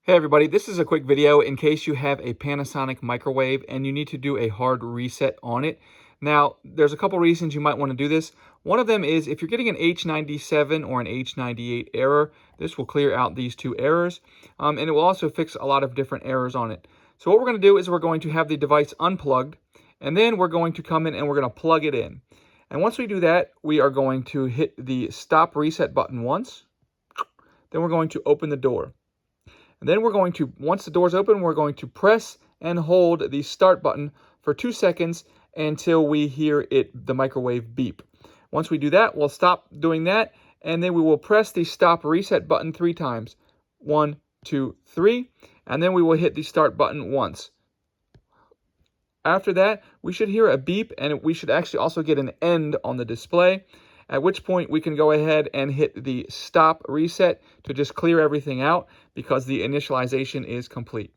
Hey everybody, this is a quick video in case you have a Panasonic microwave and you need to do a hard reset on it. Now, there's a couple reasons you might want to do this. One of them is if you're getting an H97 or an H98 error, this will clear out these two errors, and it will also fix a lot of different errors on it. So what we're going to do is we're going to have the device unplugged, and then we're going to come in and we're going to plug it in. And once we do that, we are going to hit the stop reset button once, then we're going to open the door. And then we're going to, once the door's open, we're going to press and hold the start button for 2 seconds until we hear the microwave beep. Once we do that, we'll stop doing that, and then we will press the stop reset button 3 times. 1, 2, 3, and then we will hit the start button once. After that, we should hear a beep, and we should actually also get an end on the display, at which point we can go ahead and hit the stop reset to just clear everything out because the initialization is complete.